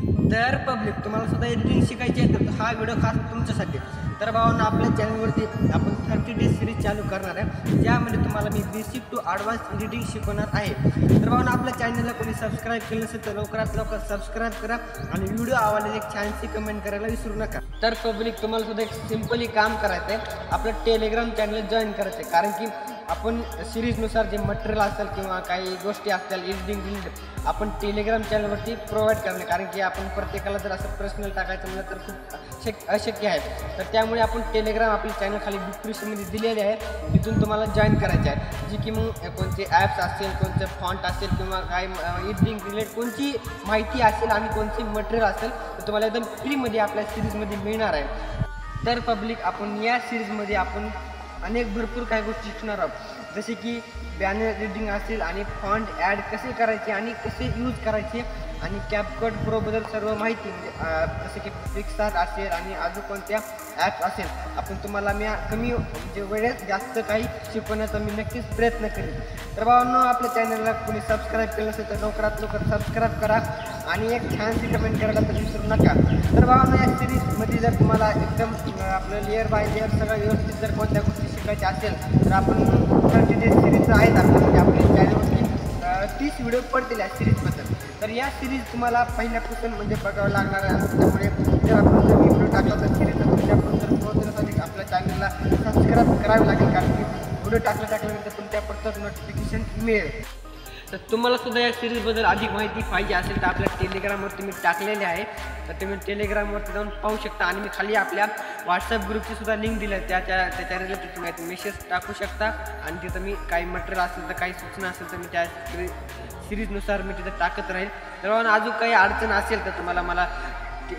तर पब्लिक तुम्हाला सुद्धा एडिटिंग शिकायची आहे तर हा व्हिडिओ खास तुमच्यासाठी। तर भावांनो आपल्या चॅनलवरती आपण 30 डेज सिरीज चालू करणार आहे, ज्यामध्ये तुम्हाला मी बेसिक टू ॲडव्हान्स एडिटिंग शिकवणार आहे। तर भावांनो आपल्या चॅनलला कोणी सबस्क्राईब केलं नसेल तर लवकरात लवकर सबस्क्राईब करा आणि व्हिडिओ आवडल्यास एक छानशी कमेंट करायला विसरू नका। तर पब्लिक तुम्हाला सुद्धा एक सिम्पली काम करायचं आहे, आपलं टेलिग्राम चॅनल जॉईन करायचं आहे, कारण की आपण सिरीजनुसार जे मटेरियल असेल किंवा काही गोष्टी असतील एडिटिंग आपण टेलिग्राम चॅनलवरती प्रोव्हाइड करणे, कारण की आपण प्रत्येकाला जर असं पर्सनल टाकायचं म्हणलं तर खूप अशक्य आहे। तर त्यामुळे आपण टेलिग्राम आपले चॅनल खाली डिस्क्रिप्शनमध्ये दिलेले आहे, तिथून तुम्हाला जॉईन करायचे आहे, जी की मग कोणते ॲप्स असतील, कोणते फॉन्ट असेल किंवा काय एडिटिंग रिलेटेड कोणची माहिती असेल आणि कोणती मटेरियल असेल तर तुम्हाला एकदम फ्रीमध्ये आपल्या सिरीजमध्ये मिळणार आहे। तर पब्लिक आपण या सिरीजमध्ये आपण भरपूर काही गोष्टी शिकणार आहोत, जसे की बॅनर एडिटिंग असेल आणि फॉन्ट ॲड कसे करायचे आणि कसे यूज करायचे आणि कॅपकट प्रोबद्दल सर्व माहिती, म्हणजे जसे की पिक्सार्ट असेल आणि अजून कोणत्या ॲप्स असेल आपण तुम्हाला मी कमी वेळेत जास्त काही शिकवण्याचा मी नक्कीच प्रयत्न करेन। तर भावांनो आपल्या चॅनलला कोणी सबस्क्राईब केलं असेल तर लवकरात लवकर सबस्क्राईब करा आणि एक छानशी कमेंट करायला तर विसरू नका। तर भावांनो या सिरीजमध्ये जर तुम्हाला एकदम आपलं लेअर बाय लेअर सगळं व्यवस्थित जर कोणत्या गोष्टी शिकायच्या असेल तर आपण 30 डेज सिरीजचं आहेत म्हणजे आपल्या चॅनलवरती 30 व्हिडिओ पडतील या सिरीजबद्दल। तर या सिरीज तुम्हाला पहिल्यापासून म्हणजे बघावं लागणार आहे, त्यामुळे जर आपण जर व्हिडिओ टाकला तर सिरीजचा तुमच्यापर्यंत जर पोहोचण्यासाठी आपल्या चॅनलला सबस्क्राईब करावे लागेल, कारण की व्हिडिओ टाकल्यानंतर तुमच्यापर्यंत नोटिफिकेशन मिळेल। तर तुम्हाला सुद्धा या सिरीजबद्दल अधिक माहिती पाहिजे असेल तर आपल्या टेलिग्रामवरती मी टाकलेले आहे, तर तुम्ही टेलिग्रामवरती जाऊन पाहू शकता आणि मी खाली आपल्या व्हॉट्सअप ग्रुपची सुद्धा लिंक दिली आहे, त्याच्या रिलेटेड तुम्ही मेसेज टाकू शकता आणि तिथं मी काही मटेरियल असेल तर काही सूचना असेल तर मी त्या सिरीजनुसार मी तिथं टाकत राहील। तर अजून काही अडचण असेल तर तुम्हाला मला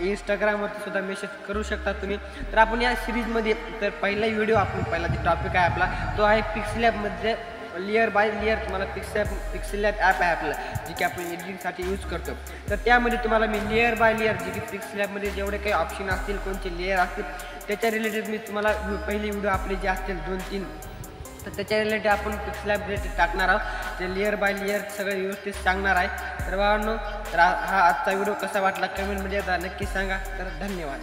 इंस्टाग्रामवरती सुद्धा मेसेज करू शकता तुम्ही। तर आपण या सिरीजमध्ये तर पहिला व्हिडिओ पहिला जे टॉपिक आहे आपला तो आहे पिक्सेलॅबमध्ये लेअर बाय लेअर। तुम्हाला पिक्सेलॅब ॲप आहे आपलं, जे की आपण एडिटिंगसाठी यूज करतो। तर त्यामध्ये तुम्हाला मी लेअर बाय लेअर जे की पिक्सेलॅबमध्ये जेवढे काही ऑप्शन असतील कोणते लेअर असतील त्याच्या रिलेटेड मी तुम्हाला पहिले व्हिडिओ आपले जे असतील 2-3 तर त्याच्या रिलेटेड आपण पिक्सेलॅब रिलेटेड टाकणार आहोत, ते लेअर बाय लेअर सगळं व्यवस्थित सांगणार आहे। तर भावांनो तर हा आजचा व्हिडिओ कसा वाटला कमेंटमध्ये नक्की सांगा। तर धन्यवाद।